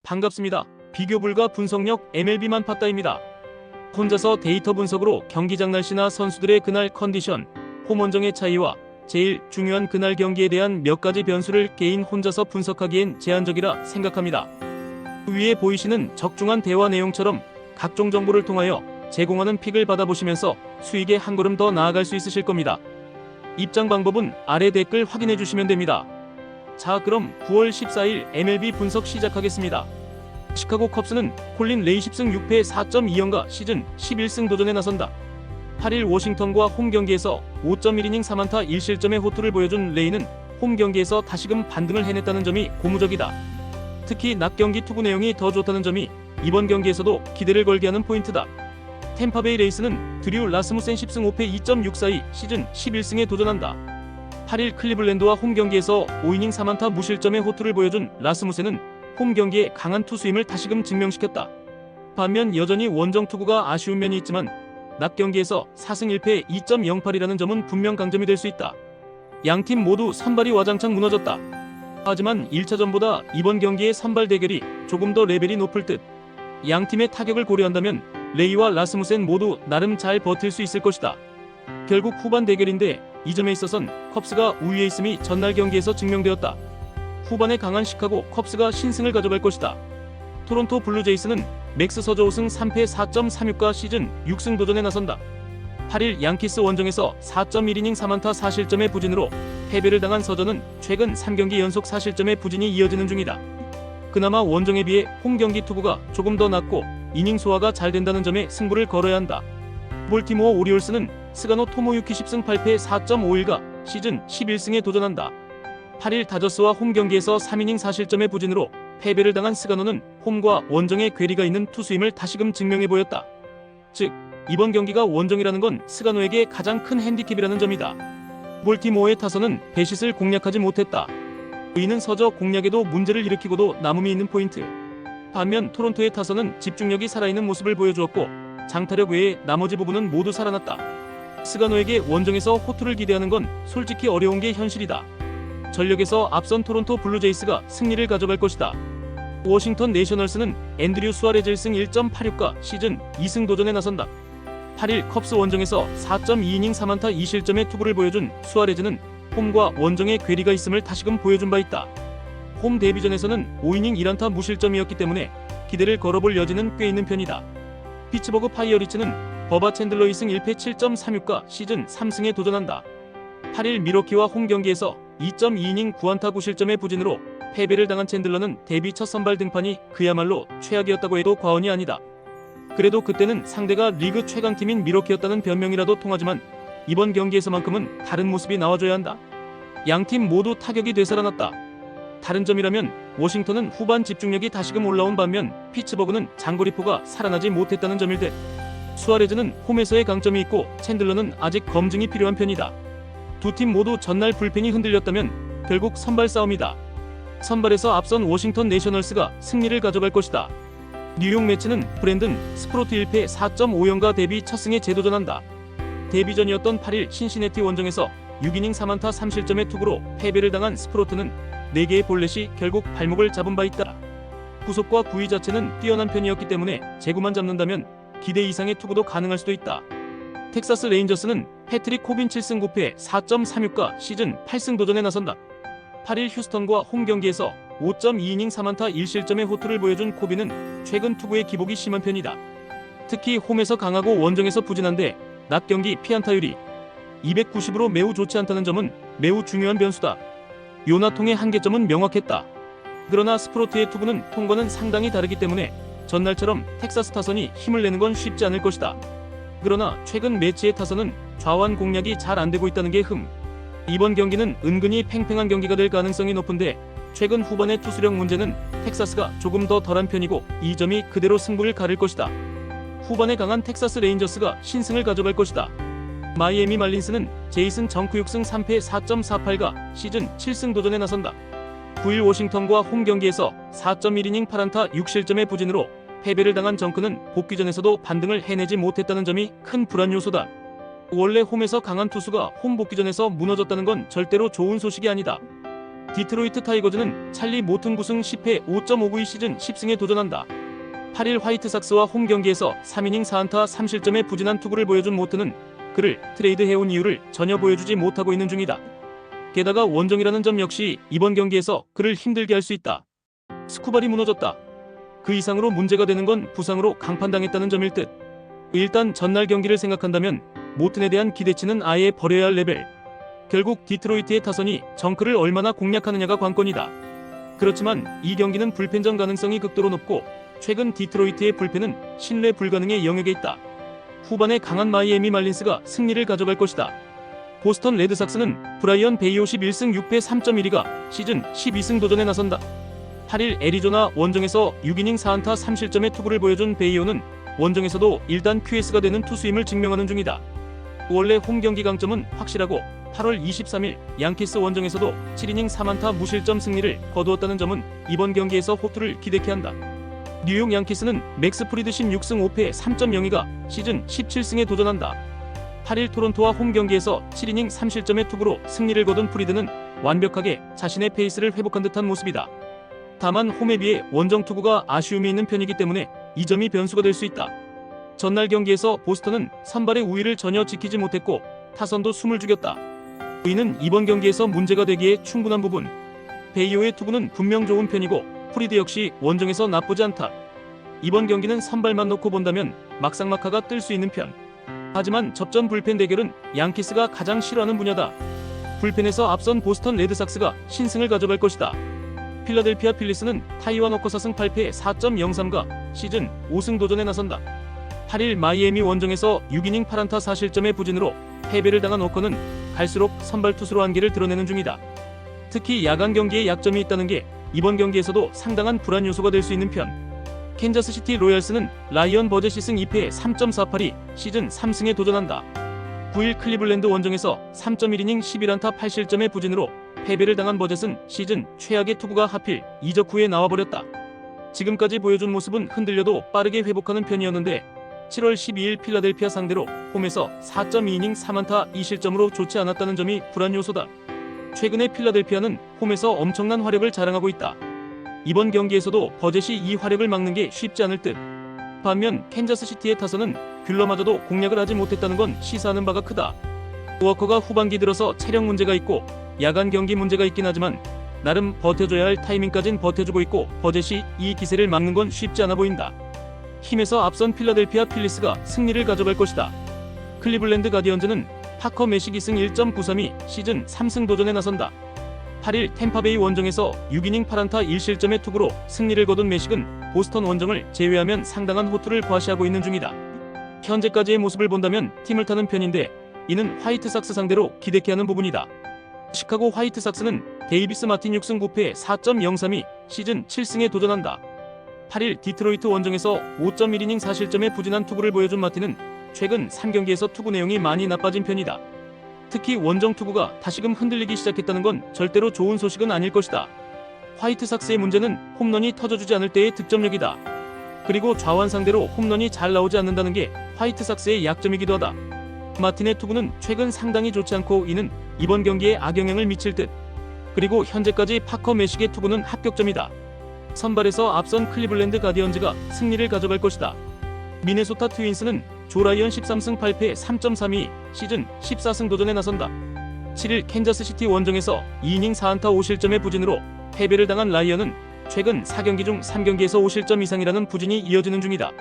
반갑습니다. 비교 불가 분석력 MLB만 팠다입니다. 혼자서 데이터 분석으로 경기장 날씨나 선수들의 그날 컨디션, 홈 원정의 차이와 제일 중요한 그날 경기에 대한 몇 가지 변수를 개인 혼자서 분석하기엔 제한적이라 생각합니다. 위에 보이시는 적중한 대화 내용처럼 각종 정보를 통하여 제공하는 픽을 받아보시면서 수익에 한 걸음 더 나아갈 수 있으실 겁니다. 입장 방법은 아래 댓글 확인해 주시면 됩니다. 자, 그럼 9월 14일 MLB 분석 시작하겠습니다. 시카고 컵스는 콜린 레이 10승 6패 4.2연가 시즌 11승 도전에 나선다. 8일 워싱턴과 홈 경기에서 5.1이닝 4안타 1실점의 호투를 보여준 레이는 홈 경기에서 다시금 반등을 해냈다는 점이 고무적이다. 특히 낮 경기 투구 내용이 더 좋다는 점이 이번 경기에서도 기대를 걸게 하는 포인트다. 템파베이 레이스는 드류 라스무센 10승 5패 2.642 시즌 11승에 도전한다. 8일 클리블랜드와 홈 경기에서 5이닝 3안타 무실점의 호투를 보여준 라스무센은 홈 경기에 강한 투수임을 다시금 증명시켰다. 반면 여전히 원정 투구가 아쉬운 면이 있지만 낮 경기에서 4승 1패 2.08이라는 점은 분명 강점이 될 수 있다. 양팀 모두 선발이 와장창 무너졌다. 하지만 1차전보다 이번 경기의 선발 대결이 조금 더 레벨이 높을 듯. 양팀의 타격을 고려한다면 레이와 라스무센 모두 나름 잘 버틸 수 있을 것이다. 결국 후반 대결인데 이 점에 있어선 컵스가 우위에 있음이 전날 경기에서 증명되었다. 후반에 강한 시카고 컵스가 신승을 가져갈 것이다. 토론토 블루제이스는 맥스 서저 5승 3패 4.36과 시즌 6승 도전에 나선다. 8일 양키스 원정에서 4.1이닝 3안타 4실점의 부진으로 패배를 당한 서저는 최근 3경기 연속 4실점의 부진이 이어지는 중이다. 그나마 원정에 비해 홈 경기 투구가 조금 더 낮고 이닝 소화가 잘 된다는 점에 승부를 걸어야 한다. 볼티모어 오리올스는 스가노 토모유키 10승 8패 4.51가 시즌 11승에 도전한다. 8일 다저스와 홈 경기에서 3이닝 4실점의 부진으로 패배를 당한 스가노는 홈과 원정의 괴리가 있는 투수임을 다시금 증명해 보였다. 즉, 이번 경기가 원정이라는 건 스가노에게 가장 큰 핸디캡이라는 점이다. 볼티모어의 타선은 배싯을 공략하지 못했다. 이는 서저 공략에도 문제를 일으키고도 남음이 있는 포인트. 반면 토론토의 타선은 집중력이 살아있는 모습을 보여주었고 장타력 외에 나머지 부분은 모두 살아났다. 스가노에게 원정에서 호투를 기대하는 건 솔직히 어려운 게 현실이다. 전력에서 앞선 토론토 블루제이스가 승리를 가져갈 것이다. 워싱턴 내셔널스는 앤드류 수아레즈 1승 1.86과 시즌 2승 도전에 나선다. 8일 컵스 원정에서 4.2이닝 3안타 2실점의 투구를 보여준 수아레즈는 홈과 원정의 괴리가 있음을 다시금 보여준 바 있다. 홈 데뷔전에서는 5이닝 1안타 무실점이었기 때문에 기대를 걸어볼 여지는 꽤 있는 편이다. 피츠버그 파이어리츠는 버바 챈들러 2승 1패 7.36과 시즌 3승에 도전한다. 8일 미러키와 홈 경기에서 2.2이닝 9안타 9실점의 부진으로 패배를 당한 챈들러는 데뷔 첫 선발 등판이 그야말로 최악이었다고 해도 과언이 아니다. 그래도 그때는 상대가 리그 최강팀인 미러키였다는 변명이라도 통하지만 이번 경기에서만큼은 다른 모습이 나와줘야 한다. 양팀 모두 타격이 되살아났다. 다른 점이라면 워싱턴은 후반 집중력이 다시금 올라온 반면 피츠버그는 장거리포가 살아나지 못했다는 점일 듯. 수아레즈는 홈에서의 강점이 있고 챈들러는 아직 검증이 필요한 편이다. 두 팀 모두 전날 불펜이 흔들렸다면 결국 선발 싸움이다. 선발에서 앞선 워싱턴 내셔널스가 승리를 가져갈 것이다. 뉴욕 매츠는 브랜든 스프로트 1패 4.5연가 데뷔 첫 승에 재도전한다. 데뷔전이었던 8일 신시내티 원정에서 6이닝 3안타 3실점의 투구로 패배를 당한 스프로트는 4개의 볼넷이 결국 발목을 잡은 바 있다. 구속과 구위 자체는 뛰어난 편이었기 때문에 제구만 잡는다면 기대 이상의 투구도 가능할 수도 있다. 텍사스 레인저스는 패트릭 코빈 7승 9패 4.36과 시즌 8승 도전에 나선다. 8일 휴스턴과 홈 경기에서 5.2이닝 3안타 1실점의 호투를 보여준 코빈은 최근 투구의 기복이 심한 편이다. 특히 홈에서 강하고 원정에서 부진한데 낮 경기 피안타율이 290으로 매우 좋지 않다는 점은 매우 중요한 변수다. 요나통의 한계점은 명확했다. 그러나 스프로트의 투구는 통과는 상당히 다르기 때문에 전날처럼 텍사스 타선이 힘을 내는 건 쉽지 않을 것이다. 그러나 최근 매치의 타선은 좌완 공략이 잘 안되고 있다는 게 흠. 이번 경기는 은근히 팽팽한 경기가 될 가능성이 높은데 최근 후반의 투수력 문제는 텍사스가 조금 더 덜한 편이고 이 점이 그대로 승부를 가를 것이다. 후반에 강한 텍사스 레인저스가 신승을 가져갈 것이다. 마이애미 말린스는 제이슨 정크 6승 3패 4.48가 시즌 7승 도전에 나선다. 9일 워싱턴과 홈 경기에서 4.1이닝 8안타 6실점의 부진으로 패배를 당한 정크는 복귀전에서도 반등을 해내지 못했다는 점이 큰 불안 요소다. 원래 홈에서 강한 투수가 홈 복귀전에서 무너졌다는 건 절대로 좋은 소식이 아니다. 디트로이트 타이거즈는 찰리 모튼 9승 10패 5.592 시즌 10승에 도전한다. 8일 화이트삭스와 홈 경기에서 3이닝 4안타 3실점의 부진한 투구를 보여준 모튼은 그를 트레이드해온 이유를 전혀 보여주지 못하고 있는 중이다. 게다가 원정이라는 점 역시 이번 경기에서 그를 힘들게 할 수 있다. 스쿠발이 무너졌다. 그 이상으로 문제가 되는 건 부상으로 강판당했다는 점일 듯. 일단 전날 경기를 생각한다면 모튼에 대한 기대치는 아예 버려야 할 레벨. 결국 디트로이트의 타선이 정크를 얼마나 공략하느냐가 관건이다. 그렇지만 이 경기는 불펜전 가능성이 극도로 높고 최근 디트로이트의 불펜은 신뢰 불가능의 영역에 있다. 후반에 강한 마이애미 말린스가 승리를 가져갈 것이다. 보스턴 레드삭스는 브라이언 베이오 11승 6패 3.12가 시즌 12승 도전에 나선다. 8일 애리조나 원정에서 6이닝 4안타 3실점의 투구를 보여준 베이오는 원정에서도 일단 QS가 되는 투수임을 증명하는 중이다. 원래 홈 경기 강점은 확실하고 8월 23일 양키스 원정에서도 7이닝 3안타 무실점 승리를 거두었다는 점은 이번 경기에서 호투를 기대케 한다. 뉴욕 양키스는 맥스 프리드 16승 5패 3.02가 시즌 17승에 도전한다. 8일 토론토와 홈 경기에서 7이닝 3실점의 투구로 승리를 거둔 프리드는 완벽하게 자신의 페이스를 회복한 듯한 모습이다. 다만 홈에 비해 원정 투구가 아쉬움이 있는 편이기 때문에 이 점이 변수가 될 수 있다. 전날 경기에서 보스턴은 선발의 우위를 전혀 지키지 못했고 타선도 숨을 죽였다. 이는 이번 경기에서 문제가 되기에 충분한 부분. 베이오의 투구는 분명 좋은 편이고 프리드 역시 원정에서 나쁘지 않다. 이번 경기는 선발만 놓고 본다면 막상막하가 뜰 수 있는 편. 하지만 접전 불펜 대결은 양키스가 가장 싫어하는 분야다. 불펜에서 앞선 보스턴 레드삭스가 신승을 가져갈 것이다. 필라델피아 필리스는 타이완 워커 4승 8패 4.03가 시즌 5승 도전에 나선다. 8일 마이애미 원정에서 6이닝 8안타 4실점의 부진으로 패배를 당한 워커는 갈수록 선발 투수로 한계를 드러내는 중이다. 특히 야간 경기에 약점이 있다는 게 이번 경기에서도 상당한 불안 요소가 될 수 있는 편. 캔자스시티 로얄스는 라이언 버젯 시승 2패 3.48이 시즌 3승에 도전한다. 9일 클리블랜드 원정에서 3.1이닝 11안타 8실점의 부진으로 패배를 당한 버젯은 시즌 최악의 투구가 하필 이적 후에 나와버렸다. 지금까지 보여준 모습은 흔들려도 빠르게 회복하는 편이었는데 7월 12일 필라델피아 상대로 홈에서 4.2이닝 3안타 2실점으로 좋지 않았다는 점이 불안 요소다. 최근에 필라델피아는 홈에서 엄청난 화력을 자랑하고 있다. 이번 경기에서도 버젯이 이 화력을 막는 게 쉽지 않을 듯. 반면 캔자스시티의 타선은 귤러마저도 공략을 하지 못했다는 건 시사하는 바가 크다. 워커가 후반기 들어서 체력 문제가 있고 야간 경기 문제가 있긴 하지만 나름 버텨줘야 할 타이밍까진 버텨주고 있고 버젯이 이 기세를 막는 건 쉽지 않아 보인다. 힘에서 앞선 필라델피아 필리스가 승리를 가져갈 것이다. 클리블랜드 가디언즈는 파커 매식 2승 1.93이 시즌 3승 도전에 나선다. 8일 템파베이 원정에서 6이닝 8안타 1실점의 투구로 승리를 거둔 매식은 보스턴 원정을 제외하면 상당한 호투를 과시하고 있는 중이다. 현재까지의 모습을 본다면 팀을 타는 편인데 이는 화이트삭스 상대로 기대케 하는 부분이다. 시카고 화이트삭스는 데이비스 마틴 6승 9패 4.03이 시즌 7승에 도전한다. 8일 디트로이트 원정에서 5.1이닝 4실점의 부진한 투구를 보여준 마틴은 최근 3경기에서 투구 내용이 많이 나빠진 편이다. 특히 원정 투구가 다시금 흔들리기 시작했다는 건 절대로 좋은 소식은 아닐 것이다. 화이트삭스의 문제는 홈런이 터져주지 않을 때의 득점력이다. 그리고 좌완 상대로 홈런이 잘 나오지 않는다는 게 화이트삭스의 약점이기도 하다. 마틴의 투구는 최근 상당히 좋지 않고 이는 이번 경기에 악영향을 미칠 듯. 그리고 현재까지 파커 매식의 투구는 합격점이다. 선발에서 앞선 클리블랜드 가디언즈가 승리를 가져갈 것이다. 미네소타 트윈스는 조 라이언 13승 8패 3.32 시즌 14승 도전에 나선다. 7일 캔자스시티 원정에서 2이닝 4안타 5실점의 부진으로 패배를 당한 라이언은 최근 4경기 중 3경기에서 5실점 이상이라는 부진이 이어지는 중이다.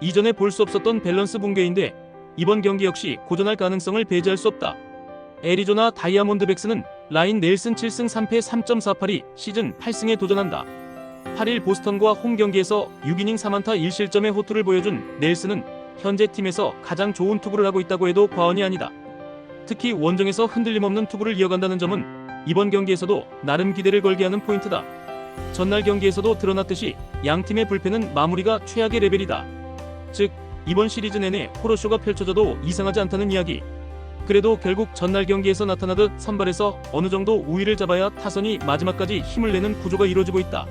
이전에 볼 수 없었던 밸런스 붕괴인데 이번 경기 역시 고전할 가능성을 배제할 수 없다. 애리조나 다이아몬드백스는 라인 넬슨 7승 3패 3.48이 시즌 8승에 도전한다. 8일 보스턴과 홈 경기에서 6이닝 3안타 1실점의 호투를 보여준 넬슨은 현재 팀에서 가장 좋은 투구를 하고 있다고 해도 과언이 아니다. 특히 원정에서 흔들림 없는 투구를 이어간다는 점은 이번 경기에서도 나름 기대를 걸게 하는 포인트다. 전날 경기에서도 드러났듯이 양팀의 불펜은 마무리가 최악의 레벨이다. 즉 이번 시리즈 내내 호러쇼가 펼쳐져도 이상하지 않다는 이야기. 그래도 결국 전날 경기에서 나타나듯 선발에서 어느 정도 우위를 잡아야 타선이 마지막까지 힘을 내는 구조가 이루어지고 있다.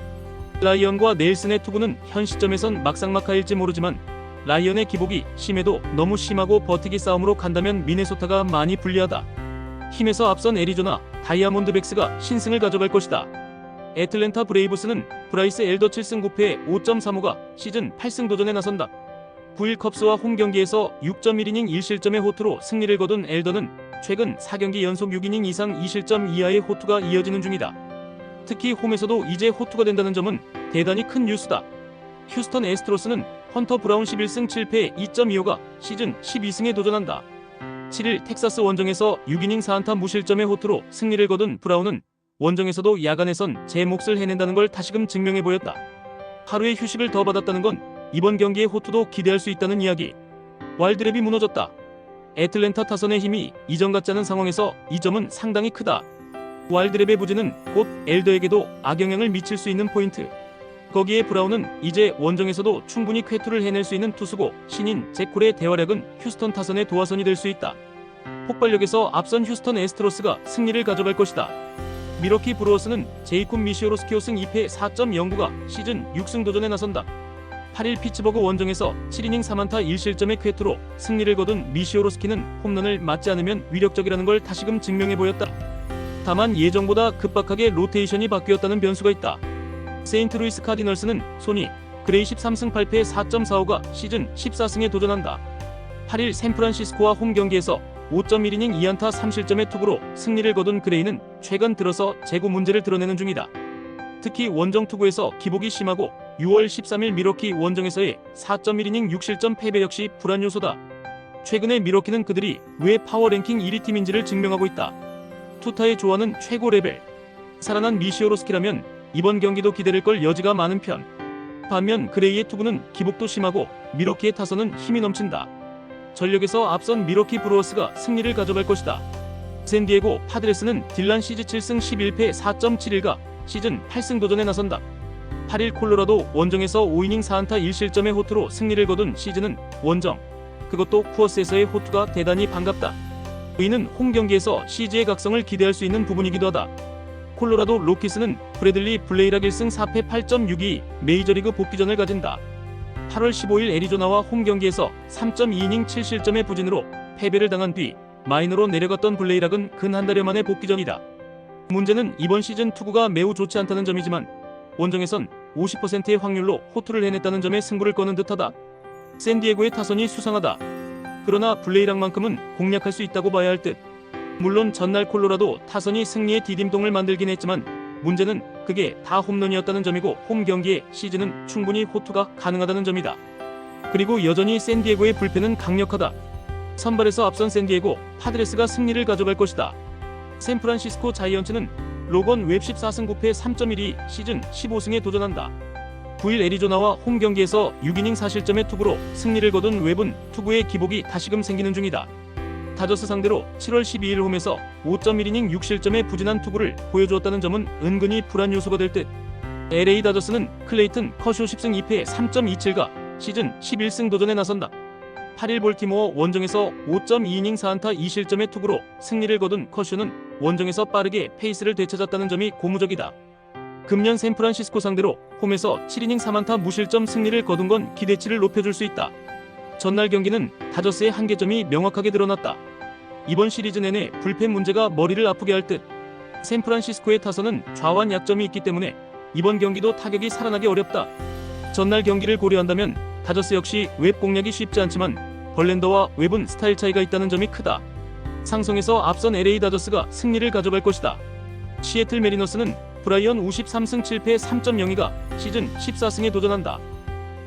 라이언과 넬슨의 투구는 현 시점에선 막상막하일지 모르지만 라이언의 기복이 심해도 너무 심하고 버티기 싸움으로 간다면 미네소타가 많이 불리하다. 힘에서 앞선 애리조나 다이아몬드백스가 신승을 가져갈 것이다. 애틀랜타 브레이브스는 브라이스 엘더 7승 9패 5.35가 시즌 8승 도전에 나선다. 9일 컵스와 홈 경기에서 6.1이닝 1실점의 호투로 승리를 거둔 엘더는 최근 4경기 연속 6이닝 이상 2실점 이하의 호투가 이어지는 중이다. 특히 홈에서도 이제 호투가 된다는 점은 대단히 큰 뉴스다. 휴스턴 애스트로스는 헌터 브라운 11승 7패 2.25가 시즌 12승에 도전한다. 7일 텍사스 원정에서 6이닝 4안타 무실점의 호투로 승리를 거둔 브라운은 원정에서도 야간에선 제 몫을 해낸다는 걸 다시금 증명해 보였다. 하루의 휴식을 더 받았다는 건 이번 경기의 호투도 기대할 수 있다는 이야기. 와일드랩이 무너졌다. 애틀랜타 타선의 힘이 이전 같지 않은 상황에서 이 점은 상당히 크다. 와일드랩의 부진은 곧 엘더에게도 악영향을 미칠 수 있는 포인트. 거기에 브라운은 이제 원정에서도 충분히 쾌투를 해낼 수 있는 투수고 신인 잭콜의 대활약은 휴스턴 타선의 도화선이 될 수 있다. 폭발력에서 앞선 휴스턴 애스트로스가 승리를 가져갈 것이다. 미러키 브루어스는 제이콥 미시오로스키 5승 2패 4.09가 시즌 6승 도전에 나선다. 8일 피츠버그 원정에서 7이닝 3안타 1실점의 쾌투로 승리를 거둔 미시오로스키는 홈런을 맞지 않으면 위력적이라는 걸 다시금 증명해 보였다. 다만 예정보다 급박하게 로테이션이 바뀌었다는 변수가 있다. 세인트루이스 카디널스는 소니 그레이 13승 8패 4.45가 시즌 14승에 도전한다. 8일 샌프란시스코와 홈 경기에서 5.1이닝 2안타 3실점의 투구로 승리를 거둔 그레이는 최근 들어서 제구 문제를 드러내는 중이다. 특히 원정 투구에서 기복이 심하고 6월 13일 미러키 원정에서의 4.1이닝 6실점 패배 역시 불안 요소다. 최근에 미러키는 그들이 왜 파워 랭킹 1위 팀인지를 증명하고 있다. 투타의 조화는 최고 레벨. 살아난 미시오로스키라면 이번 경기도 기대될 걸 여지가 많은 편. 반면 그레이의 투구는 기복도 심하고 미러키의 타선은 힘이 넘친다. 전력에서 앞선 미러키 브루어스가 승리를 가져갈 것이다. 샌디에고 파드레스는 딜란 시즈 7승 11패 4.71가 시즌 8승 도전에 나선다. 8일 콜로라도 원정에서 5이닝 4안타 1실점의 호투로 승리를 거둔 시즈는 원정, 그것도 쿠어스에서의 호투가 대단히 반갑다. 이는 홈 경기에서 시즈의 각성을 기대할 수 있는 부분이기도 하다. 콜로라도 로키스는 브래들리 블레이락 1승 4패 8.62 메이저리그 복귀전을 가진다. 8월 15일 애리조나와 홈 경기에서 3.2이닝 7실점의 부진으로 패배를 당한 뒤 마이너로 내려갔던 블레이락은 근 한 달여 만에 복귀전이다. 문제는 이번 시즌 투구가 매우 좋지 않다는 점이지만 원정에선 50%의 확률로 호투를 해냈다는 점에 승부를 거는 듯하다. 샌디에고의 타선이 수상하다. 그러나 블레이락만큼은 공략할 수 있다고 봐야 할 듯. 물론 전날 콜로라도 타선이 승리의 디딤동을 만들긴 했지만 문제는 그게 다 홈런이었다는 점이고 홈 경기에 시즌은 충분히 호투가 가능하다는 점이다. 그리고 여전히 샌디에고의 불펜은 강력하다. 선발에서 앞선 샌디에고 파드레스가 승리를 가져갈 것이다. 샌프란시스코 자이언츠는 로건 웹 14승 9패 3.12 시즌 15승에 도전한다. 9일 애리조나와 홈 경기에서 6이닝 4실점의 투구로 승리를 거둔 웹은 투구의 기복이 다시금 생기는 중이다. 다저스 상대로 7월 12일 홈에서 5.1이닝 6실점의 부진한 투구를 보여주었다는 점은 은근히 불안 요소가 될 듯. LA 다저스는 클레이튼 커쇼 10승 2패 3.27가 시즌 11승 도전에 나선다. 8일 볼티모어 원정에서 5.2이닝 4안타 2실점의 투구로 승리를 거둔 커쇼는 원정에서 빠르게 페이스를 되찾았다는 점이 고무적이다. 금년 샌프란시스코 상대로 홈에서 7이닝 3안타 무실점 승리를 거둔 건 기대치를 높여줄 수 있다. 전날 경기는 다저스의 한계점이 명확하게 드러났다. 이번 시리즈 내내 불펜 문제가 머리를 아프게 할 듯. 샌프란시스코의 타선은 좌완 약점이 있기 때문에 이번 경기도 타격이 살아나기 어렵다. 전날 경기를 고려한다면 다저스 역시 웹 공략이 쉽지 않지만 벌랜더와 웹은 스타일 차이가 있다는 점이 크다. 상성에서 앞선 LA 다저스가 승리를 가져갈 것이다. 시애틀 메리너스는 브라이언 53승 7패 3.02가 시즌 14승에 도전한다.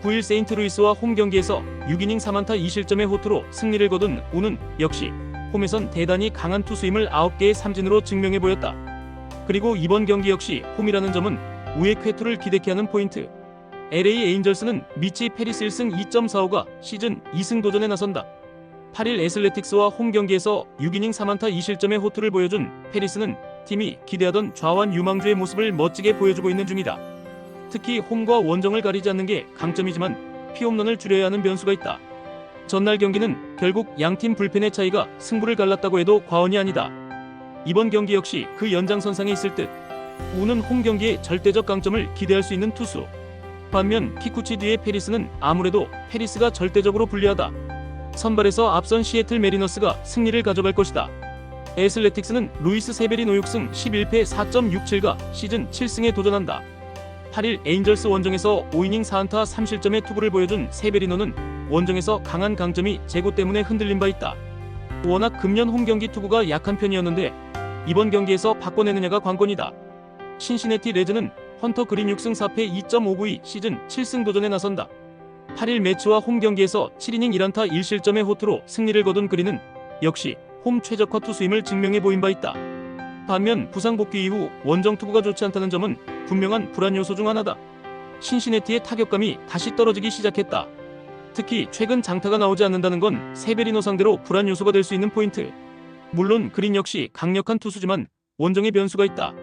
9일 세인트루이스와 홈 경기에서 6이닝 3안타 2실점의 호투로 승리를 거둔 우는 역시 홈에선 대단히 강한 투수임을 9개의 삼진으로 증명해 보였다. 그리고 이번 경기 역시 홈이라는 점은 우의 쾌투를 기대케 하는 포인트. LA 에인절스는 미치 페리스 1승 2.45가 시즌 2승 도전에 나선다. 8일 애슬레틱스와 홈 경기에서 6이닝 3안타 2실점의 호투를 보여준 페리스는 팀이 기대하던 좌완 유망주의 모습을 멋지게 보여주고 있는 중이다. 특히 홈과 원정을 가리지 않는 게 강점이지만 피홈런을 줄여야 하는 변수가 있다. 전날 경기는 결국 양팀 불펜의 차이가 승부를 갈랐다고 해도 과언이 아니다. 이번 경기 역시 그 연장선상에 있을 듯. 우는 홈 경기의 절대적 강점을 기대할 수 있는 투수. 반면 키쿠치 뒤의 페리스는 아무래도 페리스가 절대적으로 불리하다. 선발에서 앞선 시애틀 메리너스가 승리를 가져갈 것이다. 애슬레틱스는 루이스 세베리노 6승 11패 4.67가 시즌 7승에 도전한다. 8일 에인절스 원정에서 5이닝 4안타 3실점의 투구를 보여준 세베리노는 원정에서 강한 강점이 제고 때문에 흔들린 바 있다. 워낙 금년 홈경기 투구가 약한 편이었는데 이번 경기에서 바꿔내느냐가 관건이다. 신시내티 레즈는 헌터 그린 6승 4패 2.592 시즌 7승 도전에 나선다. 8일 매치와 홈경기에서 7이닝 1안타 1실점의 호투로 승리를 거둔 그린은 역시 홈 최적화 투수임을 증명해 보인 바 있다. 반면 부상 복귀 이후 원정 투구가 좋지 않다는 점은 분명한 불안 요소 중 하나다. 신시내티의 타격감이 다시 떨어지기 시작했다. 특히 최근 장타가 나오지 않는다는 건 세베리노 상대로 불안 요소가 될 수 있는 포인트. 물론 그린 역시 강력한 투수지만 원정에 변수가 있다.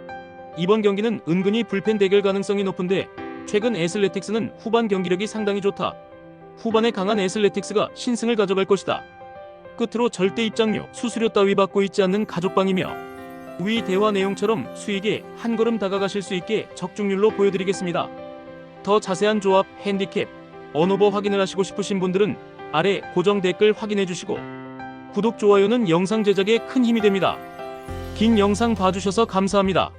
이번 경기는 은근히 불펜 대결 가능성이 높은데 최근 애슬레틱스는 후반 경기력이 상당히 좋다. 후반에 강한 애슬레틱스가 신승을 가져갈 것이다. 끝으로 절대 입장료, 수수료 따위 받고 있지 않는 가족방이며 위 대화 내용처럼 수익에 한 걸음 다가가실 수 있게 적중률로 보여드리겠습니다. 더 자세한 조합, 핸디캡, 언오버 확인을 하시고 싶으신 분들은 아래 고정 댓글 확인해주시고 구독, 좋아요는 영상 제작에 큰 힘이 됩니다. 긴 영상 봐주셔서 감사합니다.